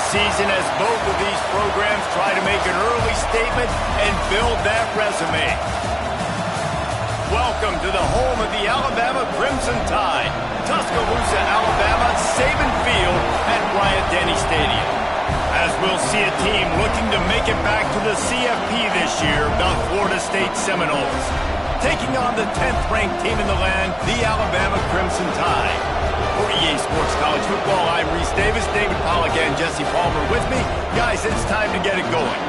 season as both of these programs try to make an early statement and build that resume. Welcome to the home of the Alabama Crimson Tide, Tuscaloosa, Alabama, Saban Field at Bryant-Denny Stadium. As we'll see a team looking to make it back to the CFP this year, the Florida State Seminoles. Taking on the 10th-ranked team in the land, the Alabama Crimson Tide. For EA Sports College Football, I'm Reese Davis, David Pollack, and Jesse Palmer with me. Guys, it's time to get it going.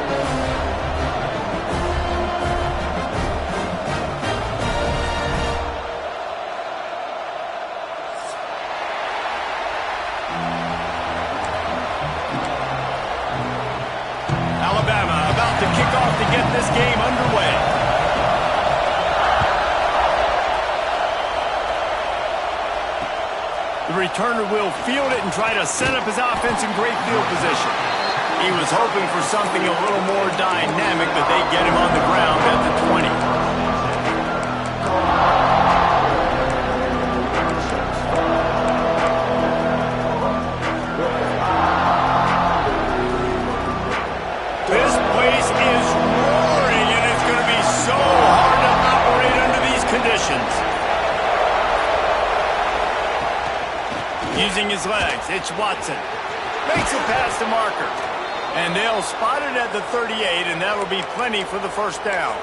Alabama about to kick off to get this game underway. The returner will field it and try to set up his offense in great field position. He was hoping for something a little more dynamic, but they get him on the ground at the 20. This place is roaring, and it's going to be so hard to operate under these conditions. Using his legs, it's Watson. Makes it past the marker. And they'll spot it at the 38, and that'll be plenty for the first down.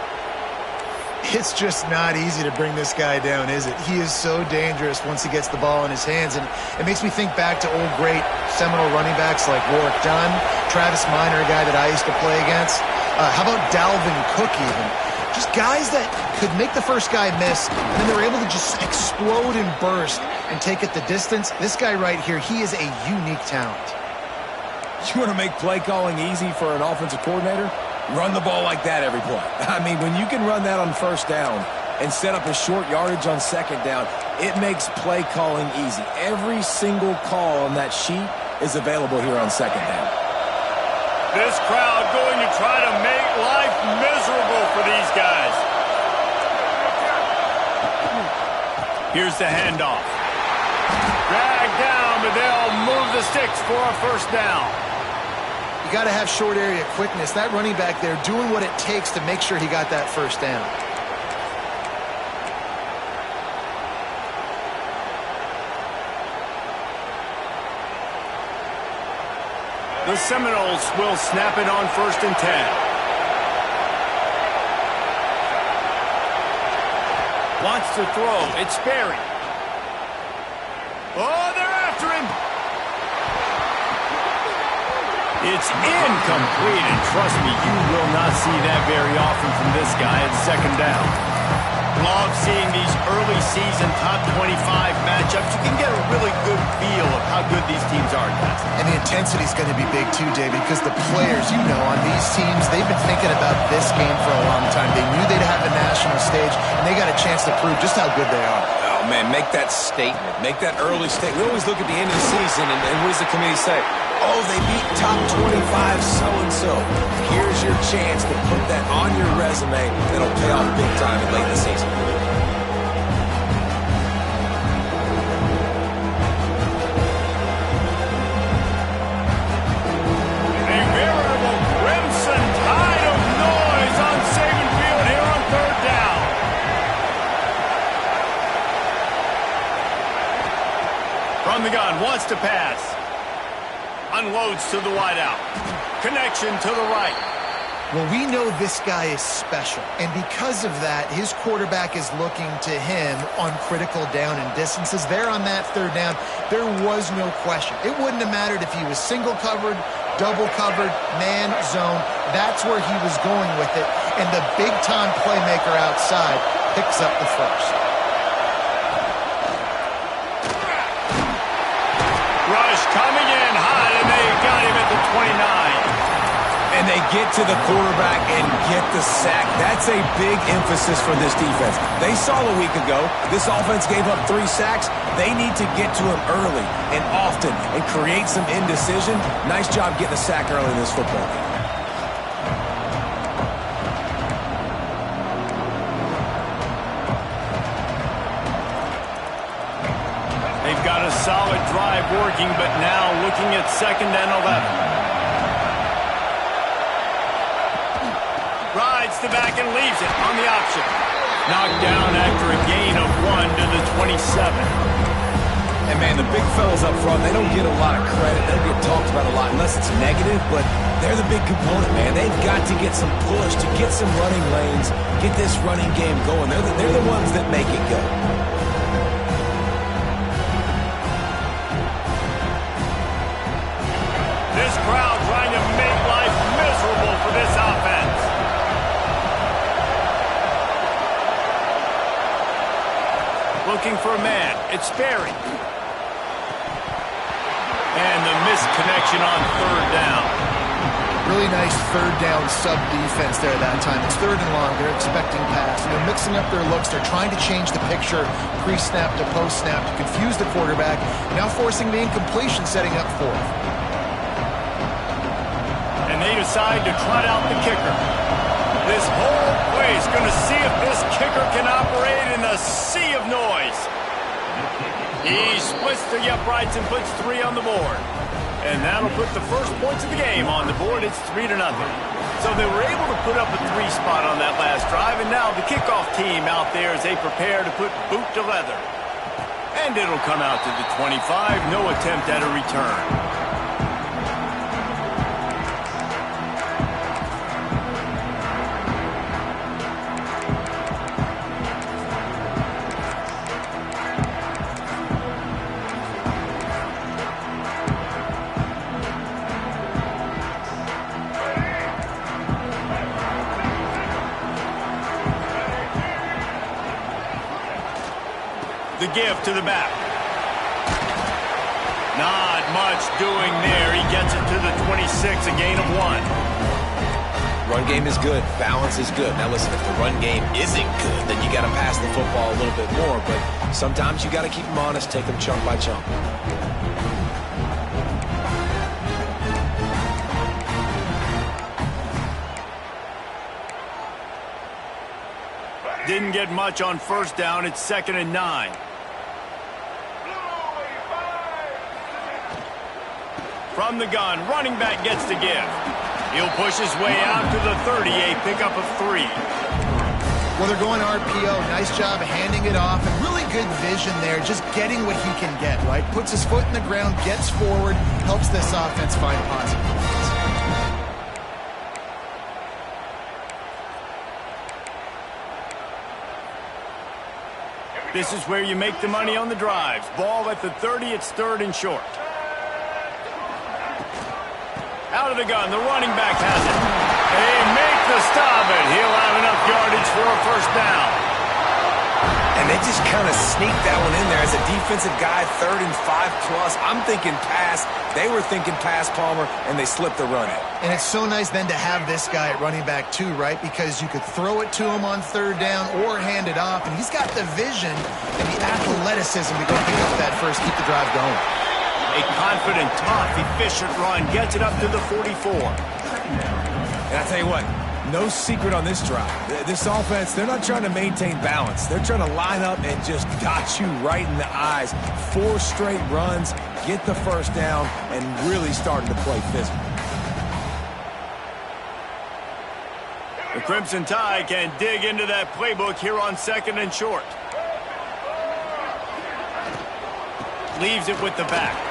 It's just not easy to bring this guy down, is it? He is so dangerous once he gets the ball in his hands, and it makes me think back to old great Seminole running backs like Warwick Dunn, Travis Minor, a guy that I used to play against. How about Dalvin Cook even? Just guys that could make the first guy miss, and then they're able to just explode and burst and take it the distance. This guy right here, he is a unique talent. You want to make play calling easy for an offensive coordinator? Run the ball like that every play. I mean, when you can run that on first down and set up a short yardage on second down, it makes play calling easy. Every single call on that sheet is available here on second down. This crowd going to try to make life miserable for these guys. Here's the handoff. Drag down, but they'll move the sticks for a first down. You got to have short area quickness. That running back there doing what it takes to make sure he got that first down. The Seminoles will snap it on 1st and 10. Wants to throw. It's Sperry. Oh, they're after him. It's incomplete, and trust me, you will not see that very often from this guy at second down. Love seeing these early season top 25 matchups. You can get a really good feel of how good these teams are, guys. And the intensity is going to be big too, David, because the players, you know, on these teams, they've been thinking about this game for a long time. They knew they'd have the national stage, and they got a chance to prove just how good they are. Oh, man, make that statement. Make that early statement. We always look at the end of the season, and what does the committee say? Oh, they beat top 25 so-and-so. Here's your chance to put that on your resume. That'll pay off big time late in the season. A veritable crimson tide of noise on Saban Field here on 3rd down. From the gun, wants to pass. Unloads to the wideout. Connection to the right. Well, we know this guy is special, and because of that, his quarterback is looking to him on critical down and distances. There on that 3rd down, there was no question. It wouldn't have mattered if he was single covered, double covered, man, zone. That's where he was going with it, and the big-time playmaker outside picks up the first. Rush coming in hot, and they got him at the 29. And they get to the quarterback and get the sack. That's a big emphasis for this defense. They saw a week ago, this offense gave up 3 sacks. They need to get to him early and often and create some indecision. Nice job getting a sack early in this football game. They've got a solid drive working, but now looking at 2nd and 11. Rides the back and leaves it on the option. Knocked down after a gain of 1 to the 27. And, man, the big fellas up front, they don't get a lot of credit. They don't get talked about a lot unless it's negative, but they're the big component, man. They've got to get some push, to get some running lanes, get this running game going. They're the ones that make it go. This crowd trying to make life miserable for this offense. Looking for a man. It's Sperry. And the missed connection on 3rd down. Really nice 3rd down sub defense there that time. It's 3rd and long. They're expecting pass. They're mixing up their looks. They're trying to change the picture pre-snap to post-snap to confuse the quarterback. Now forcing the incompletion, setting up 4th. And they decide to trot out the kicker. This whole play is going to see if this kicker can operate in a sea of noise. He splits the uprights and puts 3 on the board. And that'll put the first points of the game on the board. It's 3-0. So they were able to put up a 3 spot on that last drive, and now the kickoff team out there as they prepare to put boot to leather. And it'll come out to the 25. No attempt at a return. The give to the back. Not much doing there. He gets it to the 26, a gain of 1. Run game is good. Balance is good. Now, listen, if the run game isn't good, then you got to pass the football a little bit more. But sometimes you got to keep them honest, take them chunk by chunk. Didn't get much on 1st down. It's 2nd and 9. From the gun, running back gets the give. He'll push his way out to the 30, a pickup of 3. Well, they're going RPO. Nice job handing it off, and really good vision there, just getting what he can get, right? Puts his foot in the ground, gets forward, helps this offense find positive points. This is where you make the money on the drives. Ball at the 30, it's 3rd and short. Out of the gun, the running back has it. They make the stop, and he'll have enough yardage for a 1st down. And they just kind of sneaked that one in there as a defensive guy, 3rd and 5+. I'm thinking pass. They were thinking pass, Palmer, and they slipped the run in. And it's so nice then to have this guy at running back too, right? Because you could throw it to him on 3rd down or hand it off, and he's got the vision and the athleticism to go pick up that first, keep the drive going. A confident, tough, efficient run gets it up to the 44. And I tell you what, no secret on this drive. This offense, they're not trying to maintain balance. They're trying to line up and just dot you right in the eyes. 4 straight runs, get the 1st down, and really starting to play physical. The Crimson Tide can dig into that playbook here on 2nd and short. Leaves it with the back.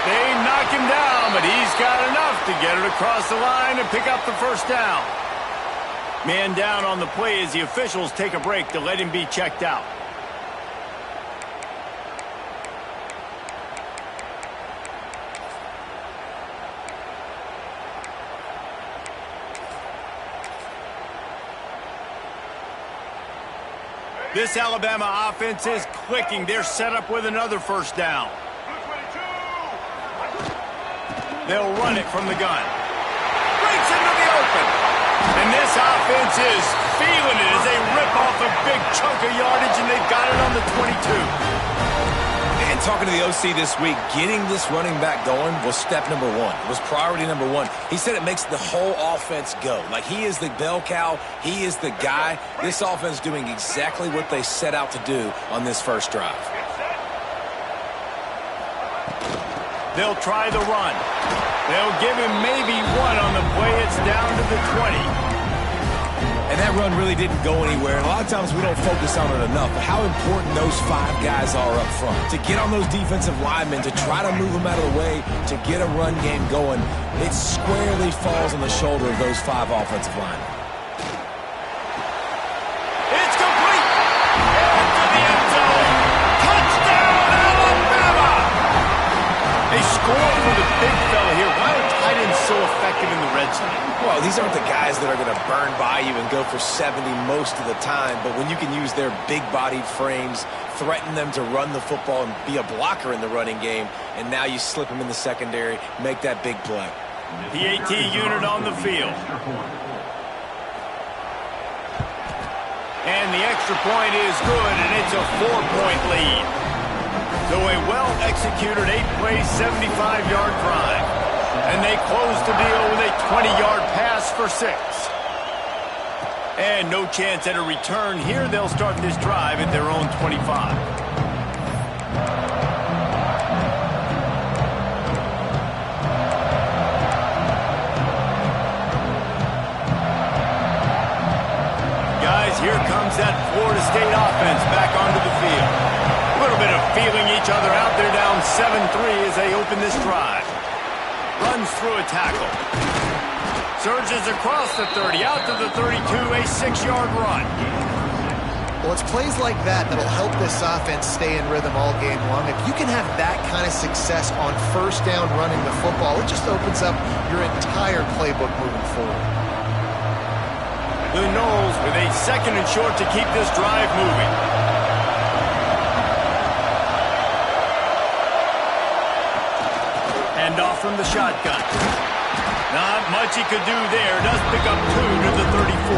They knock him down, but he's got enough to get it across the line and pick up the 1st down. Man down on the play as the officials take a break to let him be checked out. This Alabama offense is clicking. They're set up with another 1st down. They'll run it from the gun. Breaks into the open. And this offense is feeling it as they rip off a big chunk of yardage, and they've got it on the 22. And talking to the OC this week, getting this running back going was step number 1. It was priority number 1. He said it makes the whole offense go. Like, he is the bell cow. He is the guy. This offense doing exactly what they set out to do on this first drive. They'll try the run. They'll give him maybe one on the play. It's down to the 20. And that run really didn't go anywhere. And a lot of times we don't focus on it enough, but how important those 5 guys are up front. To get on those defensive linemen, to try to move them out of the way, to get a run game going, it squarely falls on the shoulder of those 5 offensive linemen. It's complete. Into the end zone. Touchdown, Alabama! They score for the big fella here. Why are tight ends so effective in the red zone? Well, these aren't the guys that are going to burn by you and go for 70 most of the time, but when you can use their big-bodied frames, threaten them to run the football and be a blocker in the running game, and now you slip them in the secondary, make that big play. PAT unit on the field. And the extra point is good, and it's a 4-point lead. So a well-executed 8-play, 75-yard drive. And they close the deal with a 20-yard pass for 6. And no chance at a return here. They'll start this drive at their own 25. Guys, here comes that Florida State offense back onto the field. A little bit of feeling each other out there, down 7-3 as they open this drive. Runs through a tackle. Surges across the 30, out to the 32, a 6-yard run. Well, it's plays like that that'll help this offense stay in rhythm all game long. If you can have that kind of success on first down running the football, it just opens up your entire playbook moving forward. The Noles with a 2nd and short to keep this drive moving. Off from the shotgun. Not much he could do there. Does pick up 2 to the 34.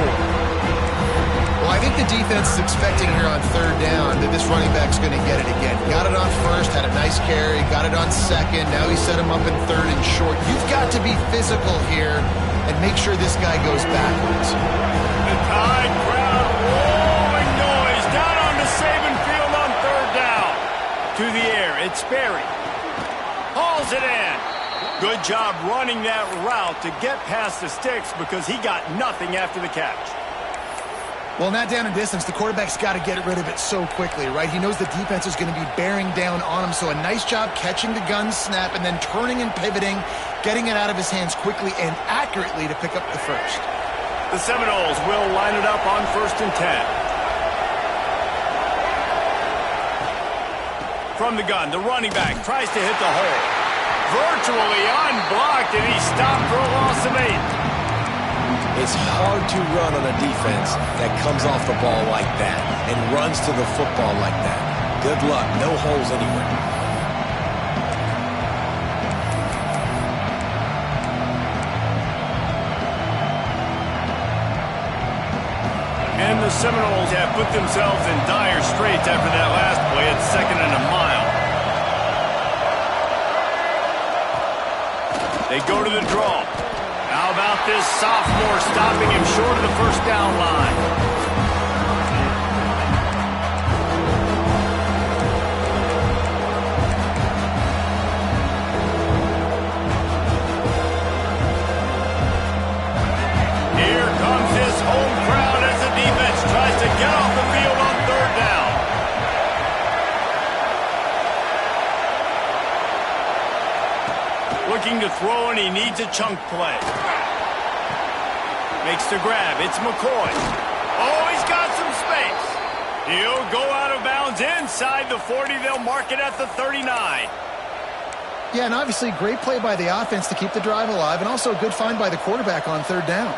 Well, I think the defense is expecting here on 3rd down that this running back's going to get it again. Got it on 1st, had a nice carry, got it on 2nd. Now he set him up in 3rd and short. You've got to be physical here and make sure this guy goes backwards. The Tide crowd roaring noise down on the Saban field on 3rd down. To the air, it's Sperry. Hauls it in. Good job running that route to get past the sticks because he got nothing after the catch. Well, not down in distance, the quarterback's got to get rid of it so quickly, right? He knows the defense is going to be bearing down on him, so a nice job catching the gun snap and then turning and pivoting, getting it out of his hands quickly and accurately to pick up the first. The Seminoles will line it up on 1st and 10. From the gun, the running back tries to hit the hole. Virtually unblocked, and he stopped for a loss of 8. It's hard to run on a defense that comes off the ball like that and runs to the football like that. Good luck. No holes anywhere. And the Seminoles have put themselves in dire straits after that last play at 2nd and a mile. They go to the draw. How about this sophomore stopping him short of the 1st down line? Here comes his home crowd as the defense tries to get off the field on 3rd down. Looking to throw, and he needs a chunk play. Makes the grab. It's McCoy. Oh, he's got some space. He'll go out of bounds inside the 40. They'll mark it at the 39. Yeah, and obviously great play by the offense to keep the drive alive, and also a good find by the quarterback on 3rd down.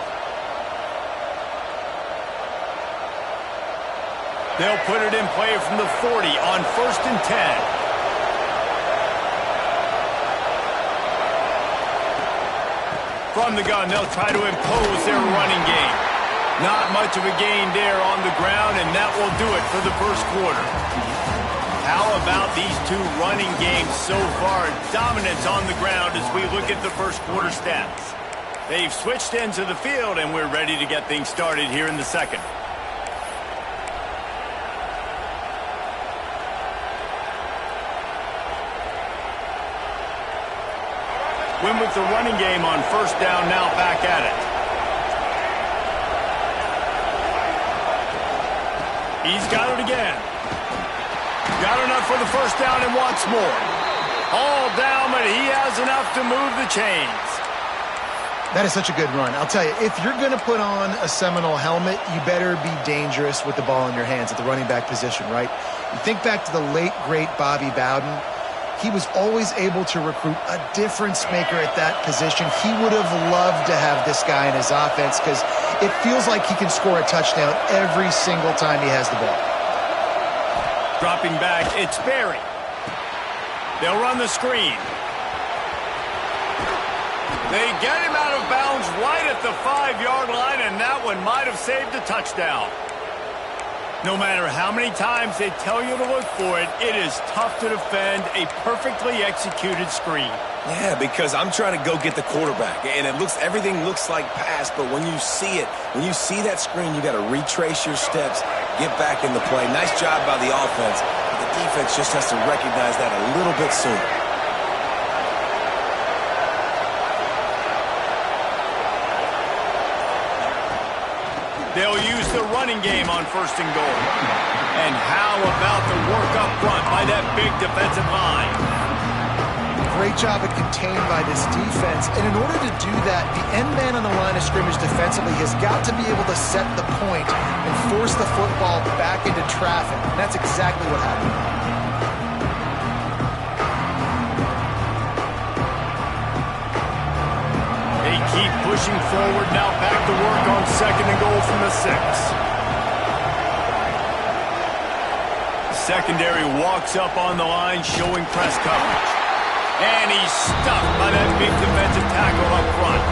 They'll put it in play from the 40 on 1st and 10. From the gun, they'll try to impose their running game. Not much of a gain there on the ground, and that will do it for the 1st quarter. How about these two running games so far? Dominance on the ground as we look at the 1st quarter stats. They've switched into the field, and we're ready to get things started here in the 2nd. Win with the running game on first down, now back at it. He's got it again. Got enough for the first down and wants more. All down, but he has enough to move the chains. That is such a good run. I'll tell you, if you're going to put on a Seminole helmet, you better be dangerous with the ball in your hands at the running back position, right? You think back to the late, great Bobby Bowden. He was always able to recruit a difference maker at that position. He would have loved to have this guy in his offense because it feels like he can score a touchdown every single time he has the ball. Dropping back, it's Berry. They'll run the screen. They get him out of bounds right at the 5-yard line, and that one might have saved a touchdown. No matter how many times they tell you to look for it, it is tough to defend a perfectly executed screen. Yeah, because I'm trying to go get the quarterback, and everything looks like pass, but when you see it, when you see that screen, you got to retrace your steps, get back in the play. Nice job by the offense. The defense just has to recognize that a little bit sooner. They'll use the running game on first and goal. And how about the work up front by that big defensive line? Great job at contained by this defense. And in order to do that, the end man on the line of scrimmage defensively has got to be able to set the point and force the football back into traffic. And that's exactly what happened. They keep pushing forward, now back to work on second and goal from the 6. Secondary walks up on the line, showing press coverage. And he's stuffed by that big defensive tackle up front.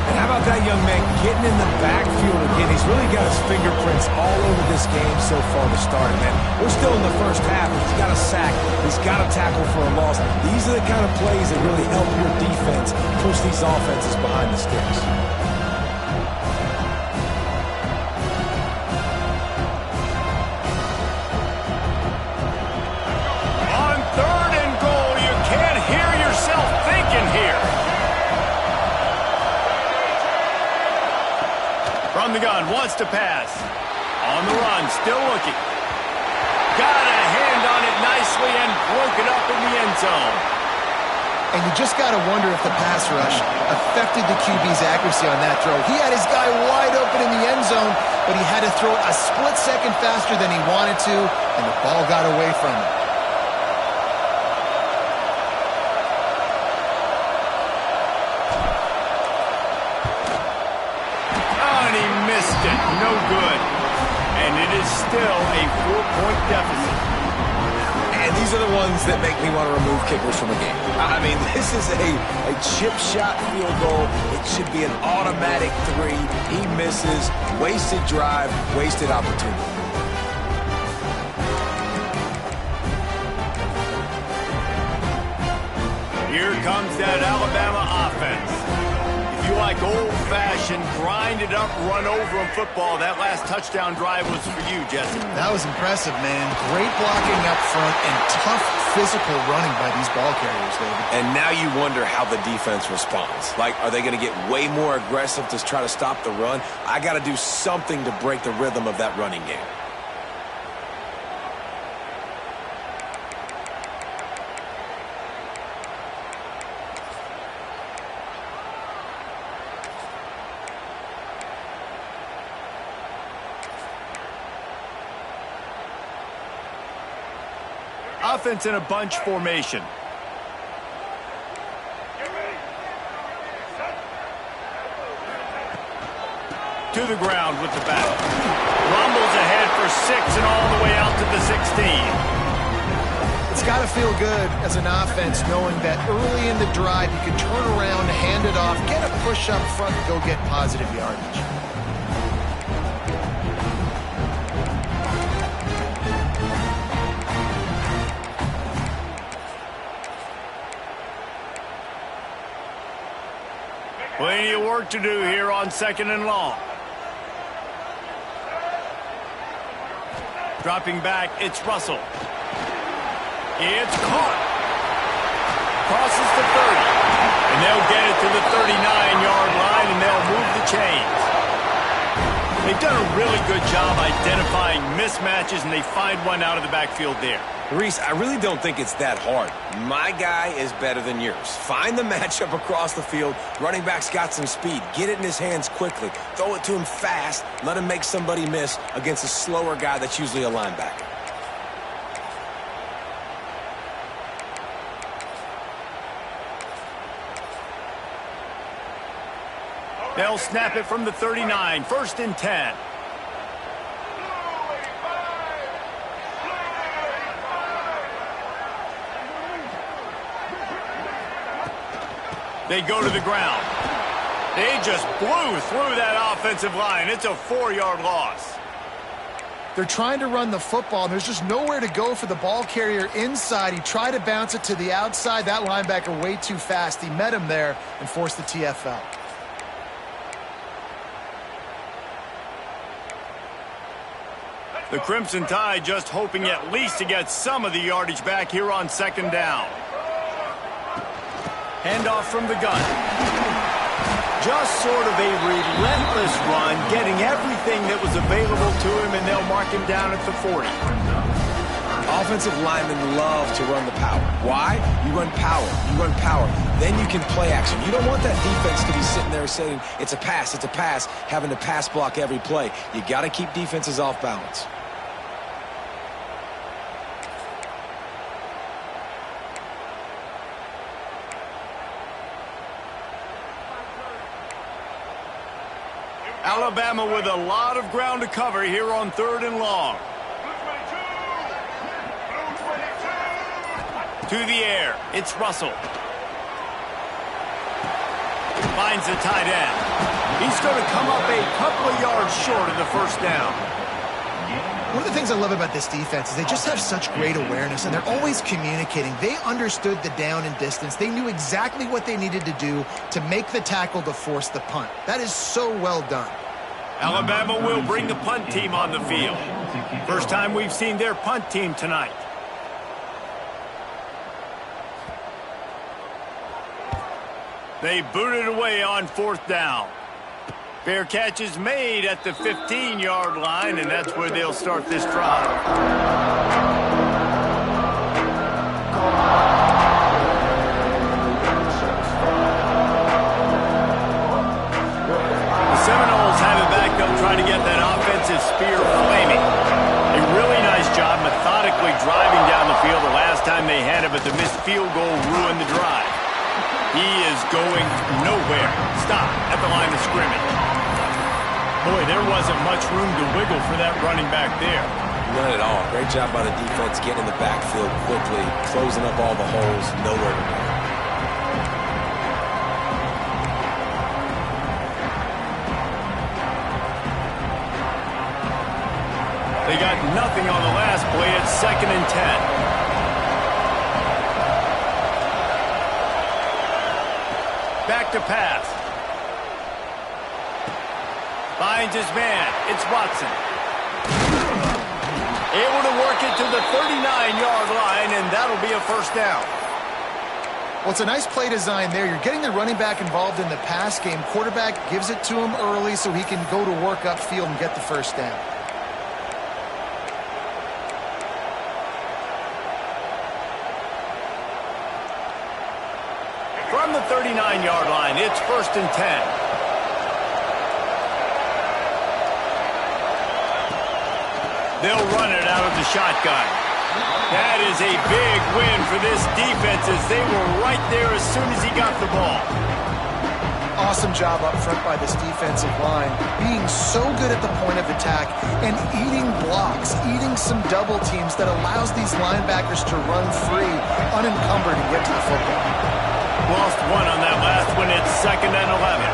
And how about that young man getting in the backfield again? He's really got his fingerprints all over this game so far to start, man. We're still in the first half. He's got a sack. He's got a tackle for a loss. These are the kind of plays that really help your defense push these offenses behind the sticks. From the gun, wants to pass. On the run, still looking. Got a hand on it nicely and broke it up in the end zone. And you just got to wonder if the pass rush affected the QB's accuracy on that throw. He had his guy wide open in the end zone, but he had to throw it a split second faster than he wanted to, and the ball got away from him. No good. And it is still a 4-point deficit. And these are the ones that make me want to remove kickers from a game. I mean, this is a chip shot field goal. It should be an automatic 3. He misses. Wasted drive, wasted opportunity. Here comes that Alabama offense. If you like old-fashioned, grind-it-up, run-over-'em football, that last touchdown drive was for you, Jesse. That was impressive, man. Great blocking up front and tough physical running by these ball carriers, David. And now you wonder how the defense responds. Like, are they going to get way more aggressive to try to stop the run? I got to do something to break the rhythm of that running game. Offense in a bunch formation. To the ground with the back. Rumbles ahead for 6 and all the way out to the 16. It's got to feel good as an offense knowing that early in the drive you can turn around, hand it off, get a push up front, and go get positive yardage. Plenty of work to do here on second and long. Dropping back, it's Russell. It's caught. Crosses the 30. they'll get it to the 39-yard line, and they'll move the chains. They've done a really good job identifying mismatches, and they find one out of the backfield there. Reese, I really don't think it's that hard. My guy is better than yours. Find the matchup across the field. Running back's got some speed. Get it in his hands quickly. Throw it to him fast. Let him make somebody miss against a slower guy that's usually a linebacker. They'll snap it from the 39, 1st and 10. They go to the ground. They just blew through that offensive line. It's a 4-yard loss. They're trying to run the football, and there's just nowhere to go for the ball carrier inside. He tried to bounce it to the outside. That linebacker way too fast. He met him there and forced the TFL. The Crimson Tide just hoping at least to get some of the yardage back here on 2nd down. Handoff from the gun. Just sort of a relentless run, getting everything that was available to him, and they'll mark him down at the 40. Offensive linemen love to run the power. Why? You run power. You run power. Then you can play action. You don't want that defense to be sitting there saying, it's a pass, having to pass block every play. You got to keep defenses off balance. Alabama with a lot of ground to cover here on 3rd and long. To the air, it's Russell. Finds the tight end. He's going to come up a couple of yards short of the 1st down. One of the things I love about this defense is they just have such great awareness, and they're always communicating. They understood the down and distance. They knew exactly what they needed to do to make the tackle to force the punt. That is so well done. Alabama will bring the punt team on the field. First time we've seen their punt team tonight. They boot it away on 4th down. Fair catch is made at the 15-yard line, and that's where they'll start this drive. The Seminoles have it back. They'll try to get that offensive spear flaming. A really nice job methodically driving down the field the last time they had it, but the missed field goal ruined the drive. He is going nowhere. Stop at the line of scrimmage. Boy, there wasn't much room to wiggle for that running back there. None at all. Great job by the defense getting in the backfield quickly, closing up all the holes, nowhere to go. They got nothing on the last play. It's 2nd and 10. Back to pass. Finds his man. It's Watson. Able to work it to the 39-yard line, and that'll be a 1st down. Well, it's a nice play design there. You're getting the running back involved in the pass game. Quarterback gives it to him early so he can go to work upfield and get the 1st down. From the 39-yard line, it's 1st and 10. They'll run it out of the shotgun. That is a big win for this defense as they were right there as soon as he got the ball. Awesome job up front by this defensive line, being so good at the point of attack and eating blocks, eating some double teams that allows these linebackers to run free, unencumbered, and get to the football. Lost one on that last one. It's 2nd and 11.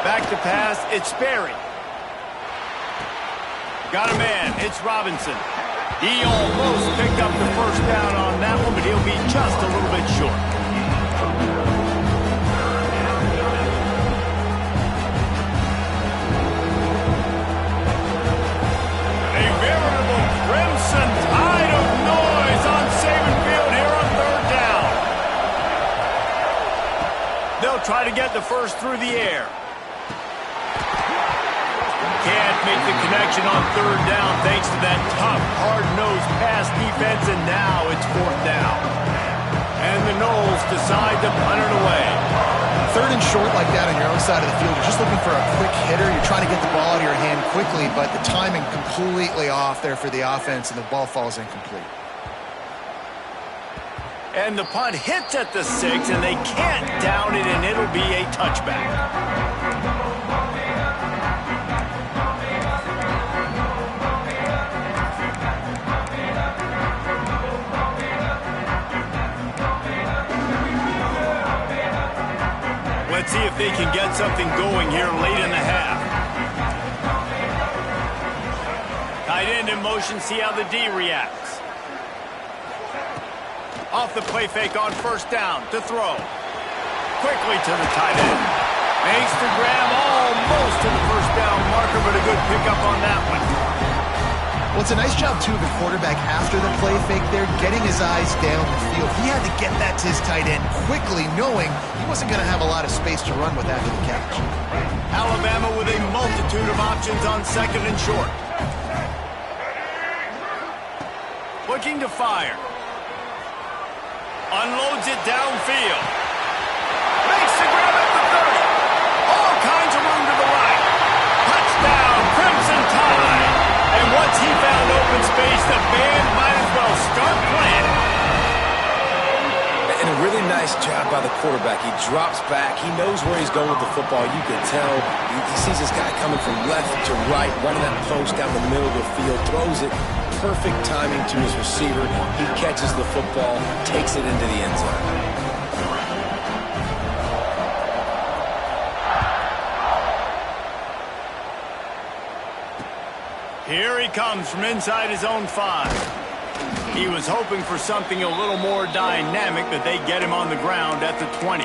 Back to pass. It's Sperry. Got a man. It's Robinson. He almost picked up the 1st down on that one, but he'll be just a little bit short. A veritable crimson tide of noise on Saban Field here on 3rd down. try to get the first through the air. Can't make the connection on third down thanks to that tough, hard-nosed pass defense, and now it's fourth down. And the Noles decide to punt it away. Third and short like that on your own side of the field, you're just looking for a quick hitter. You're trying to get the ball out of your hand quickly, but the timing completely off there for the offense, and the ball falls incomplete. And the punt hits at the 6, and they can't down it, and it'll be a touchback. Let's see if they can get something going here late in the half. Tight end in motion, see how the D reacts. Off the play fake on first down to throw. Quickly to the tight end. Makes the grab almost to the first down marker, but a good pickup on that one. Well, it's a nice job, too, of the quarterback after the play fake there, getting his eyes down the field. He had to get that to his tight end quickly, knowing he wasn't going to have a lot of space to run with after the catch. Alabama with a multitude of options on second and short. Looking to fire. Unloads it downfield. Makes the grab at the 30. All kinds of room to the right. Touchdown, Crimson Tide. And once he found open space, the band might as well start playing. And a really nice job by the quarterback. He drops back. He knows where he's going with the football. You can tell. He sees this guy coming from left to right, running that post down the middle of the field, throws it. Perfect timing to his receiver. He catches the football, takes it into the end zone. Here he comes from inside his own 5. He was hoping for something a little more dynamic, but they get him on the ground at the 20.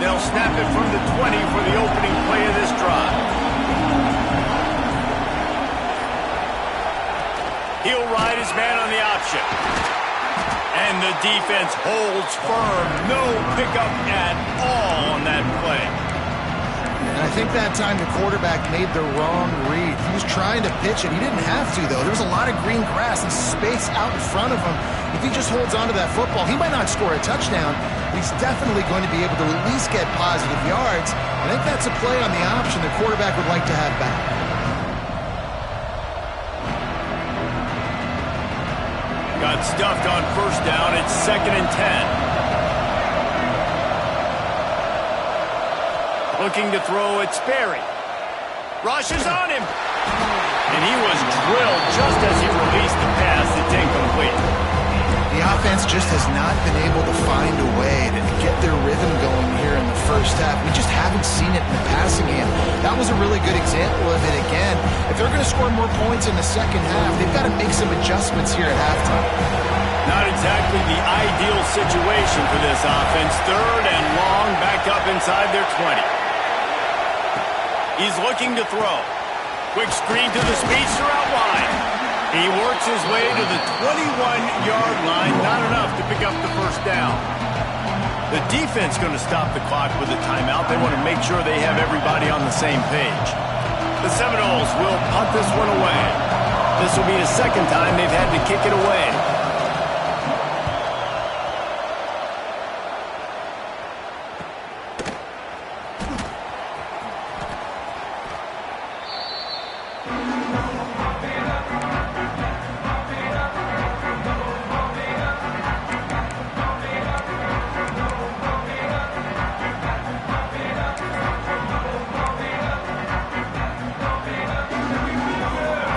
They'll snap it from the 20 for the opening play of this drive. He'll ride his man on the option. And the defense holds firm. No pickup at all on that play. And I think that time the quarterback made the wrong read. He was trying to pitch it. He didn't have to, though. There was a lot of green grass and space out in front of him. If he just holds on to that football, he might not score a touchdown, but he's definitely going to be able to at least get positive yards. I think that's a play on the option the quarterback would like to have back. Got stuffed on first down. It's 2nd and 10. Looking to throw, it's Sperry. Rushes on him. And he was drilled just as he released the pass. It's incomplete. The offense just has not been able to find a way to get their rhythm going here in the first half. We just haven't seen it in the passing game. That was a really good example of it again. If they're going to score more points in the second half, they've got to make some adjustments here at halftime. Not exactly the ideal situation for this offense. 3rd and long, back up inside their 20. He's looking to throw. Quick screen to the speedster out wide. He works his way to the 21-yard line. Not enough to pick up the first down. The defense going to stop the clock with a timeout. They want to make sure they have everybody on the same page. The Seminoles will punt this one away. This will be the 2nd time they've had to kick it away.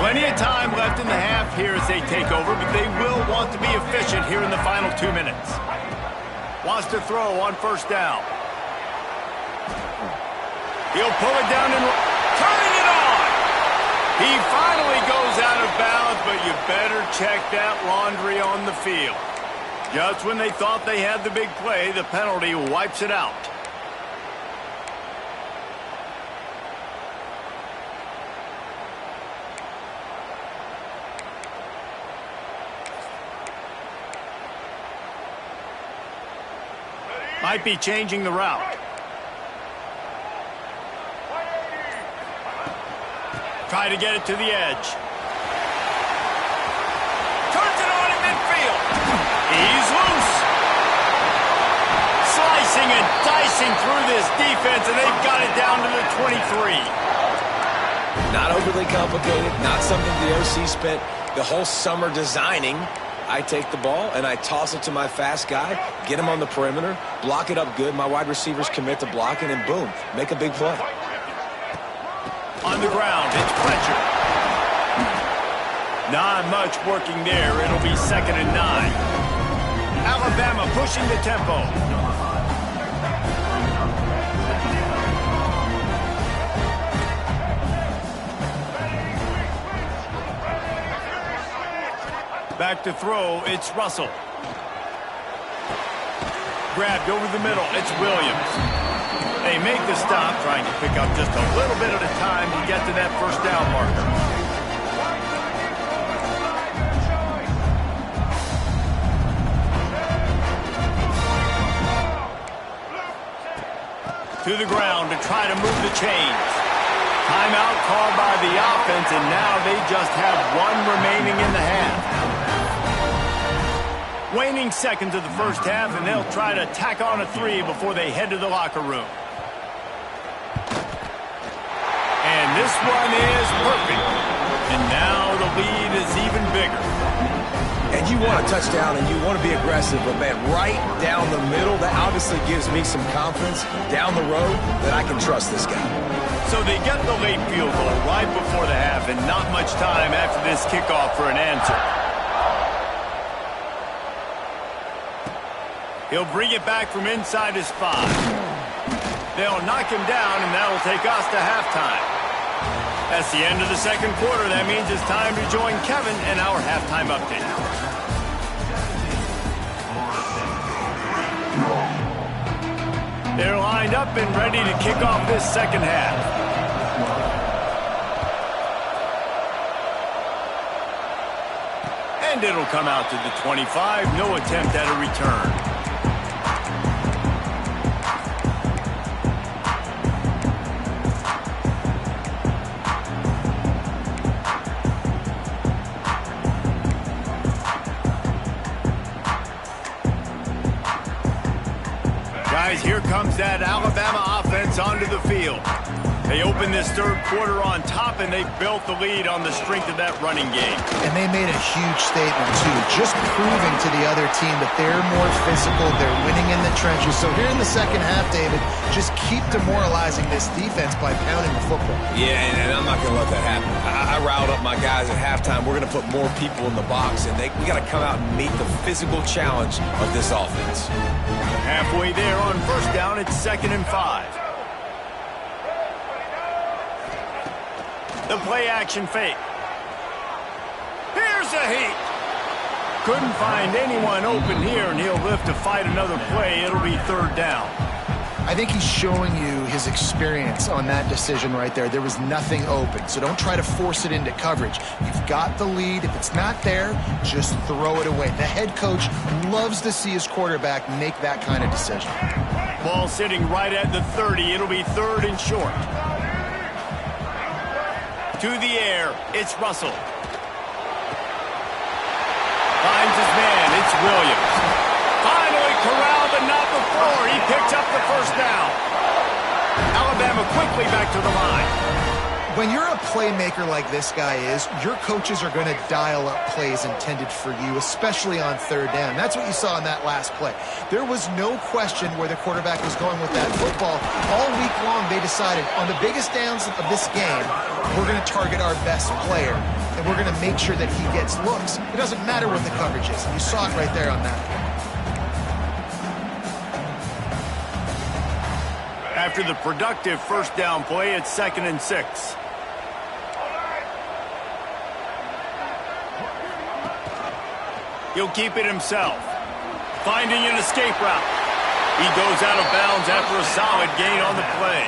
Plenty of time left in the half here as they take over, but they will want to be efficient here in the final 2 minutes. Wants to throw on first down. He'll pull it down and turning it on. He finally goes out of bounds, but you better check that laundry on the field. Just when they thought they had the big play, the penalty wipes it out. Might be changing the route. Try to get it to the edge. Turns it on in midfield. He's loose. Slicing and dicing through this defense, and they've got it down to the 23. Not overly complicated, not something the OC spent the whole summer designing. I take the ball and I toss it to my fast guy, get him on the perimeter, block it up good. My wide receivers commit to blocking, and boom, make a big play. On the ground, it's Fletcher. Not much working there. It'll be 2nd and 9. Alabama pushing the tempo. Back to throw, it's Russell. Grabbed over the middle, it's Williams. They make the stop, trying to pick up just a little bit at a time to get to that first down marker. To the ground to try to move the chains. Timeout called by the offense, and now they just have one remaining in the half. Waning seconds of the first half, and they'll try to tack on a 3 before they head to the locker room. And this one is perfect. And now the lead is even bigger. And you want a touchdown and you want to be aggressive, but man, right down the middle, that obviously gives me some confidence down the road that I can trust this guy. So they get the late field goal right before the half, and not much time after this kickoff for an answer. He'll bring it back from inside his 5. They'll knock him down, and that'll take us to halftime. That's the end of the second quarter. That means it's time to join Kevin in our halftime update. They're lined up and ready to kick off this second half. And it'll come out to the 25. No attempt at a return. Here comes that Alabama offense onto the field. They open this third quarter on top, and they built the lead on the strength of that running game. And they made a huge statement, too, just proving to the other team that they're more physical, they're winning in the trenches. So here in the second half, David, just keep demoralizing this defense by pounding the football. Yeah, and I'm not going to let that happen. I riled up my guys at halftime. We're going to put more people in the box, and we got to come out and meet the physical challenge of this offense. Halfway there on first down, it's 2nd and 5. The play-action fake. Here's a heat. Couldn't find anyone open here, and he'll live to fight another play. It'll be 3rd down. I think he's showing you his experience on that decision right there. There was nothing open, so don't try to force it into coverage. You've got the lead. If it's not there, just throw it away. The head coach loves to see his quarterback make that kind of decision. Ball sitting right at the 30. It'll be 3rd and short. To the air, it's Russell. Finds his man, it's Williams. Finally corralled, but not before. He picks up the first down. Alabama quickly back to the line. When you're a playmaker like this guy is, your coaches are going to dial up plays intended for you, especially on 3rd down. That's what you saw in that last play. There was no question where the quarterback was going with that football. All week long, they decided on the biggest downs of this game, we're going to target our best player, and we're going to make sure that he gets looks. It doesn't matter what the coverage is. You saw it right there on that play. After the productive first down play, it's 2nd and 6. He'll keep it himself. Finding an escape route. He goes out of bounds after a solid gain on the play.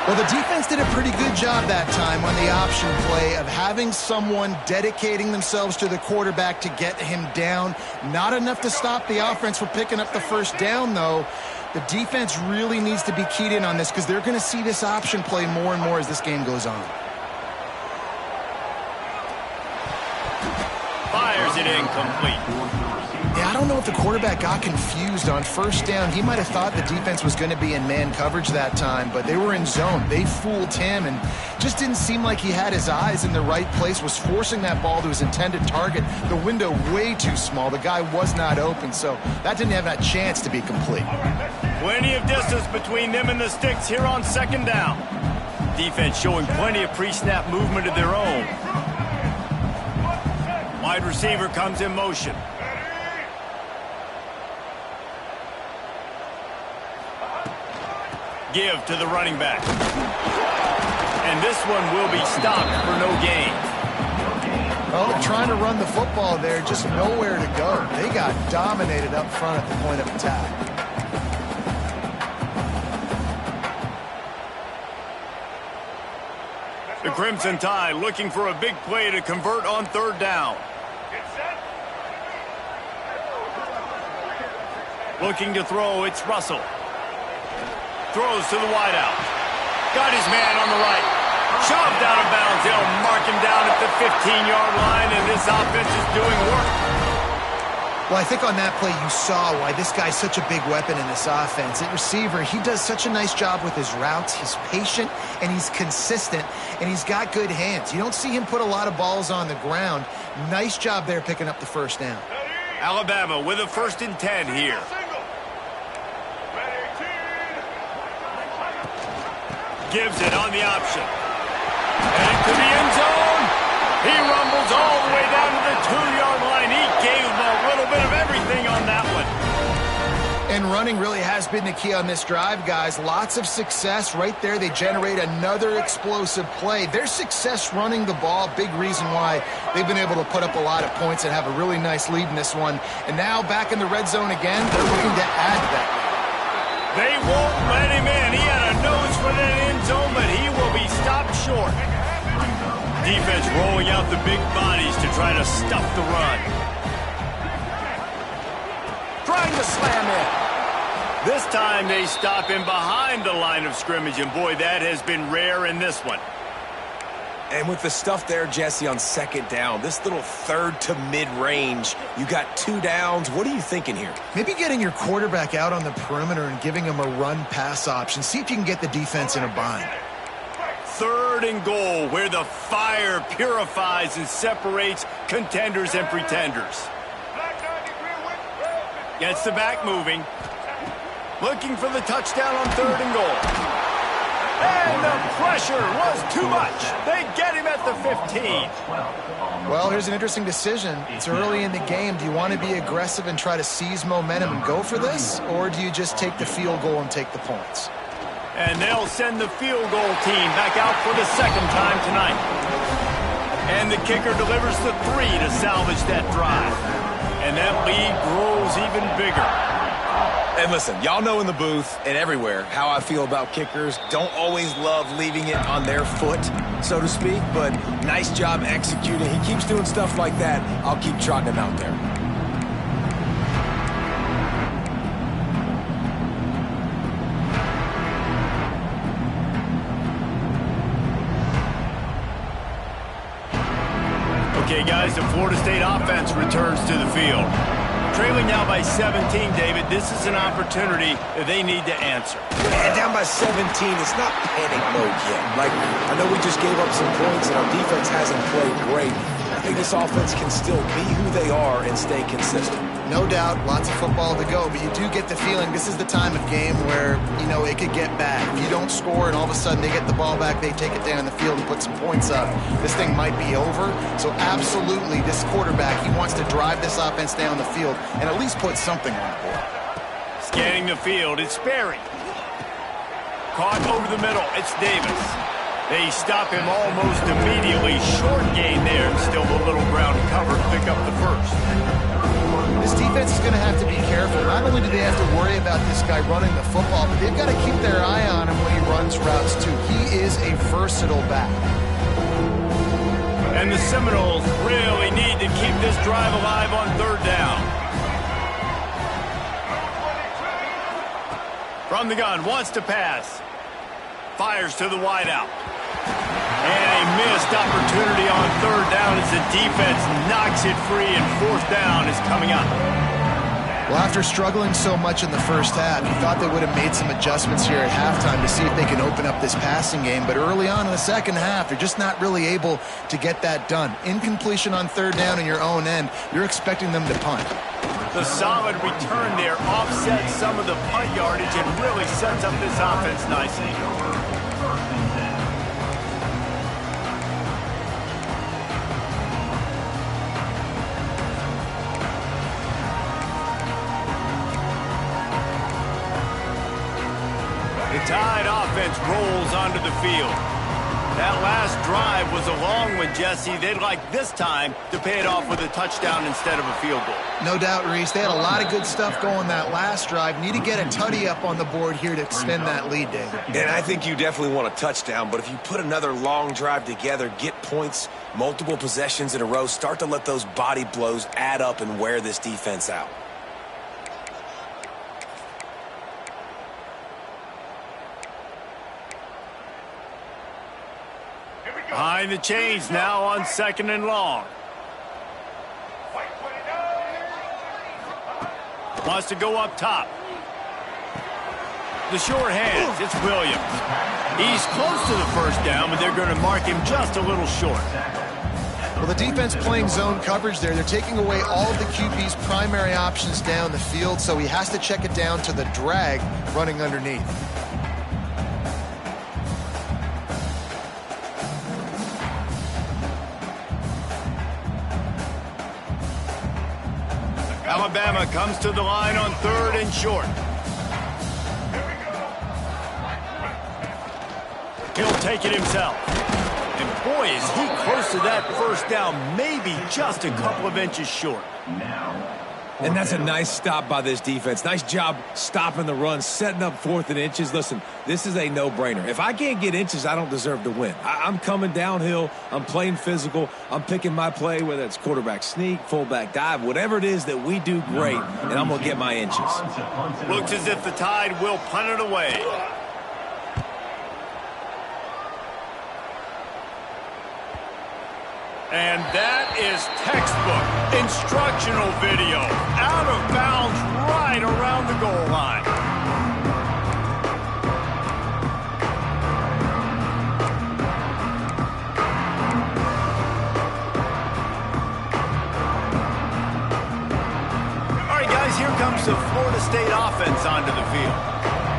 Well, the defense did a pretty good job that time on the option play of having someone dedicating themselves to the quarterback to get him down. Not enough to stop the offense from picking up the first down, though. The defense really needs to be keyed in on this because they're going to see this option play more and more as this game goes on. Fires it incomplete. Yeah, I don't know if the quarterback got confused on first down. He might have thought the defense was going to be in man coverage that time, but they were in zone. They fooled him and just didn't seem like he had his eyes in the right place, was forcing that ball to his intended target. The window way too small. The guy was not open, so that didn't have that chance to be complete. Plenty of distance between them and the sticks here on second down. Defense showing plenty of pre-snap movement of their own. Wide receiver comes in motion. Give to the running back. And this one will be stopped for no gain. Oh, trying to run the football there, just nowhere to go. They got dominated up front at the point of attack. The Crimson Tide looking for a big play to convert on third down. Looking to throw, it's Russell. Throws to the wideout. Got his man on the right. Shoved out of bounds. They'll mark him down at the 15-yard line, and this offense is doing work. Well, I think on that play you saw why this guy's such a big weapon in this offense. At receiver, he does such a nice job with his routes. He's patient, and he's consistent, and he's got good hands. You don't see him put a lot of balls on the ground. Nice job there picking up the first down. Alabama with a 1st and 10 here. Gives it on the option. And into the end zone. He rumbles all the way down to the 2-yard line. He gave him a little bit of everything on that one. And running really has been the key on this drive, guys. Lots of success right there. They generate another explosive play. Their success running the ball, big reason why they've been able to put up a lot of points and have a really nice lead in this one. And now back in the red zone again, they're looking to add to that. They won't let him in. He had a nose for that end zone, but he will be stopped short. Defense rolling out the big bodies to try to stuff the run. Trying to slam in. This time they stop him behind the line of scrimmage, and boy, that has been rare in this one. And with the stuff there, Jesse, on second down, this little third to mid-range, you got 2 downs. What are you thinking here? Maybe getting your quarterback out on the perimeter and giving him a run-pass option. See if you can get the defense in a bind. 3rd and goal, where the fire purifies and separates contenders and pretenders. Gets the back moving. Looking for the touchdown on 3rd and goal. And the pressure was too much. They get him at the 15. Well, here's an interesting decision. It's early in the game. Do you want to be aggressive and try to seize momentum and go for this? Or do you just take the field goal and take the points? And they'll send the field goal team back out for the 2nd time tonight. And the kicker delivers the 3 to salvage that drive. And that lead grows even bigger. And listen, y'all know in the booth and everywhere how I feel about kickers. Don't always love leaving it on their foot, so to speak, but nice job executing. He keeps doing stuff like that. I'll keep trotting him out there. Okay, guys, the Florida State offense returns to the field. Trailing now by 17, David. This is an opportunity that they need to answer. And down by 17, it's not panic mode yet. Like, I know we just gave up some points and our defense hasn't played great. I think this offense can still be who they are and stay consistent. No doubt, lots of football to go, but you do get the feeling this is the time of game where, you know, it could get bad. If you don't score and all of a sudden they get the ball back, they take it down the field and put some points up, this thing might be over. So absolutely, this quarterback, he wants to drive this offense down the field and at least put something on the board. Scanning the field, it's Sperry. Caught over the middle, it's Davis. They stop him almost immediately. Short gain there, still a little ground cover to pick up the 1st. This defense is going to have to be careful. Not only do they have to worry about this guy running the football, but they've got to keep their eye on him when he runs routes too. He is a versatile back. And the Seminoles really need to keep this drive alive on third down. From the gun, wants to pass. Fires to the wideout. And a missed opportunity on third down as the defense knocks it free, and fourth down is coming up. Well, after struggling so much in the first half, you thought they would have made some adjustments here at halftime to see if they can open up this passing game. But early on in the second half, they're just not really able to get that done. Incompletion on third down in your own end, you're expecting them to punt. The solid return there offsets some of the punt yardage and really sets up this offense nicely. The Tide offense rolls onto the field. That last drive was a long one, Jesse. They'd like this time to pay it off with a touchdown instead of a field goal. No doubt, Reese. They had a lot of good stuff going that last drive. Need to get a tutty up on the board here to extend that lead, David. And I think you definitely want a touchdown, but if you put another long drive together, get points, multiple possessions in a row, start to let those body blows add up and wear this defense out. Behind the chains now on second and long. Wants to go up top. The short hands, it's Williams. He's close to the first down, but they're going to mark him just a little short. Well, the defense playing zone coverage there. They're taking away all of the QB's primary options down the field, so he has to check it down to the drag running underneath. Alabama comes to the line on third and short. He'll take it himself. And boy, is he close to that first down, maybe just a couple of inches short. And that's a nice stop by this defense. Nice job stopping the run, setting up fourth and inches. Listen, this is a no-brainer. If I can't get inches, I don't deserve to win. I'm coming downhill. I'm playing physical. I'm picking my play, whether it's quarterback sneak, fullback dive, whatever it is that we do great, and I'm going to get my inches. Looks as if the Tide will punt it away. And that is textbook instructional video. Out of bounds right around the goal line. All right, guys, here comes the Florida State offense onto the field.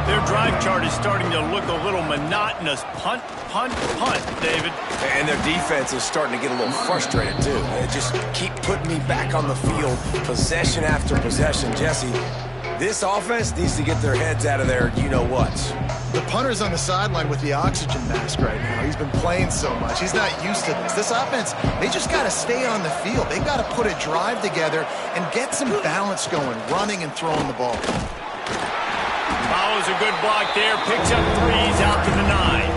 Their drive chart is starting to look a little monotonous. Punt, punt, punt, David. And their defense is starting to get a little frustrated, too. They just keep putting me back on the field, possession after possession. Jesse, this offense needs to get their heads out of their you-know-whats. The punter's on the sideline with the oxygen mask right now. He's been playing so much. He's not used to this. This offense, they just got to stay on the field. They've got to put a drive together and get some balance going, running and throwing the ball. Follows a good block there, picks up threes out to the 9.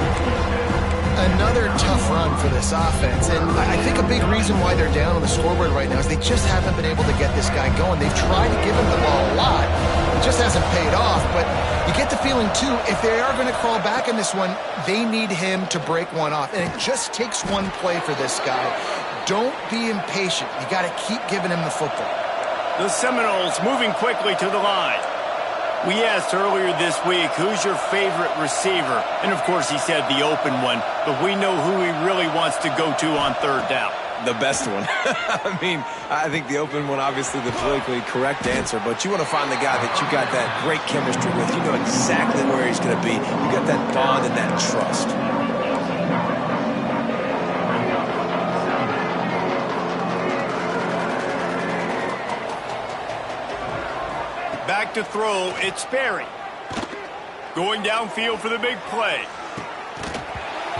Another tough run for this offense, and I think a big reason why they're down on the scoreboard right now is they just haven't been able to get this guy going. They've tried to give him the ball a lot. It just hasn't paid off, but you get the feeling, too, if they are going to crawl back in this one, they need him to break one off, and it just takes one play for this guy. Don't be impatient. You got to keep giving him the football. The Seminoles moving quickly to the line. We asked earlier this week, who's your favorite receiver? And, of course, he said the open one, but we know who he really wants to go to on third down. The best one. I mean, I think the open one, obviously the politically correct answer, but you want to find the guy that you got that great chemistry with. You know exactly where he's going to be. You got that bond and that trust. Back to throw, it's Sperry. Going downfield for the big play.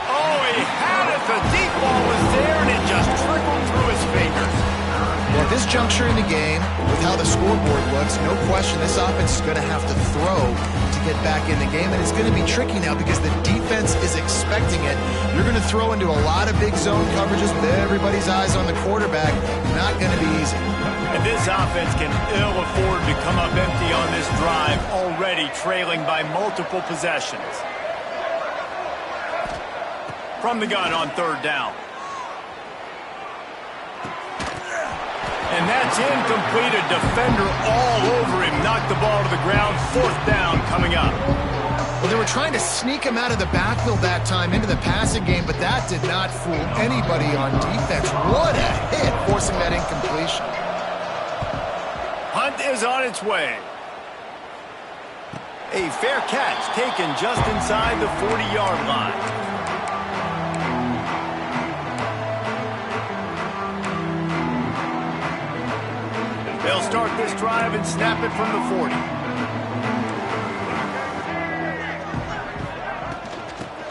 Oh, he had it. The deep ball was there, and it just trickled through his fingers. Well, At this juncture in the game, with how the scoreboard looks, no question this offense is going to have to throw to get back in the game, and it's going to be tricky now because the defense is expecting it. You're going to throw into a lot of big zone coverages with everybody's eyes on the quarterback. Not going to be easy. And this offense can ill afford to come up empty on this drive, already trailing by multiple possessions. From the gun on third down. And that's incomplete. A defender all over him. Knocked the ball to the ground. Fourth down coming up. Well, they were trying to sneak him out of the backfield that time into the passing game, but that did not fool anybody on defense. What a hit, forcing that incompletion. Hunt is on its way. A fair catch taken just inside the 40-yard line. They'll start this drive and snap it from the 40.